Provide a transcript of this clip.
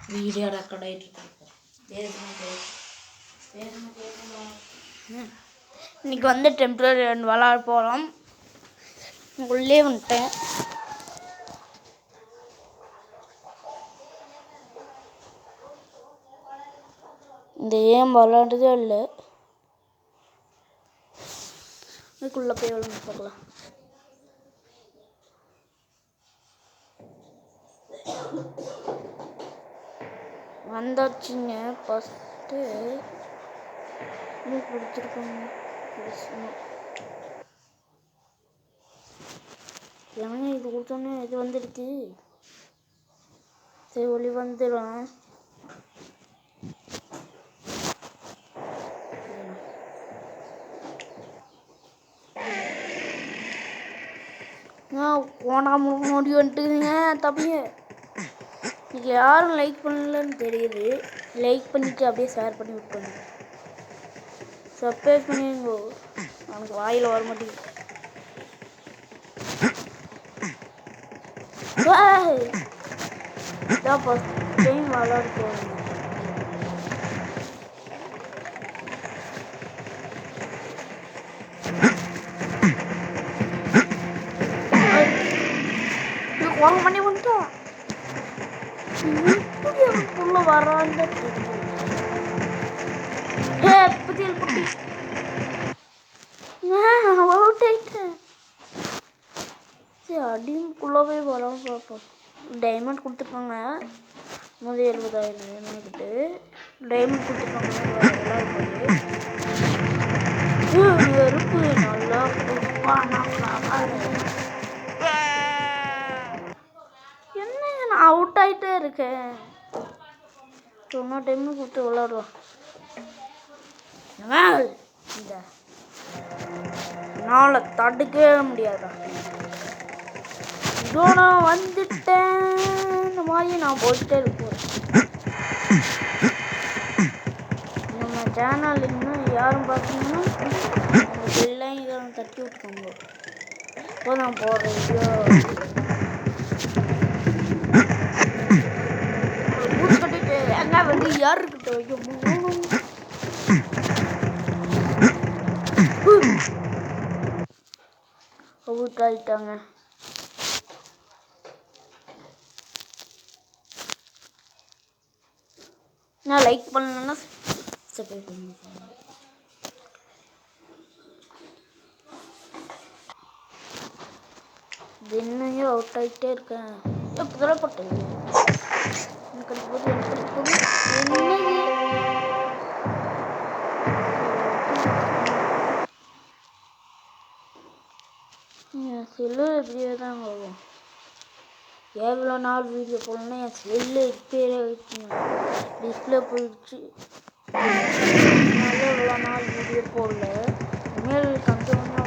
Video record ஆகிட்டு இன்னைக்கு வந்து டெம்பரரி விளாட போகிறோம். உள்ளே வந்துட்டேன். இந்த ஏன் விளாண்டதே இல்லை. இதுக்குள்ளே போய் விளாண்டு பார்க்கலாம். வந்தாச்சுங்க. ஃபஸ்ட்டு பிடிச்சிருக்கோங்க. ஏன்னா இது கொடுத்தோன்னே இது வந்துடுச்சு. சரி ஒளி வந்துடும். போனால் முடி வந்துட்டுங்க தம்பிங்க. இன்றைக்கி யாரும் லைக் பண்ணலன்னு தெரியுது. லைக் பண்ணிவிட்டு அப்படியே ஷேர் பண்ணி விட்டுருங்க. சப்ஸ்கிரைப் பண்ணிடுங்கோ. எனக்கு வாயில் வர மாட்டேங்குது. இதான் ஃபஸ்ட் டைம் விளாட போகிறேன். வாங்க பண்ணி வந்துட்டோம். எப்படி அதுக்குள்ள வரான்னு புதியல் குட்டி அவுட் ஆயிட்டேன். சரி அடிக்குள்ளவே வராமல் பார்ப்போம். டைமண்ட் கொடுத்துருப்பாங்க. 170,000 கிட்ட டைமண்ட் கொடுத்துருப்பாங்க. வெறுப்பு நல்லா நான் அவுட் ஆகிட்டே இருக்கேன். சொன்ன டைமும் கொடுத்து விளாடுவோம். இந்த நாளை தடுக்கவே முடியாதா? இதோ நான் வந்துட்டேன். இந்த மாதிரி நான் போயிட்டே இருப்பேன். நம்ம சேனல் இன்னும் யாரும் பார்த்தீங்கன்னா எல்லாம் இதெல்லாம் தட்டி விட்டுக்கோங்க. இப்போ நான் போடுற வீடியோ வந்து யாருக்கிட்ட அவுட் ஆயிட்டாங்க. நான் லைக் பண்ணலன்னா சப்ஸ்கிரைப் பண்ணுங்க. என்னையும் அவுட் ஆகிட்டே இருக்கேன். புதரப்பட்டது செல்லு எப்படியே தான் வரும். எவ்வளோ நாள் வீடியோ போடணுன்னா என் செல்லு ரிப்பேர் ஆகிடுச்சுங்க. டிஸ்பிளே போயிடுச்சு. எவ்வளோ நாள் வீடியோ போடல. இனிமேல் கண்டிப்பாக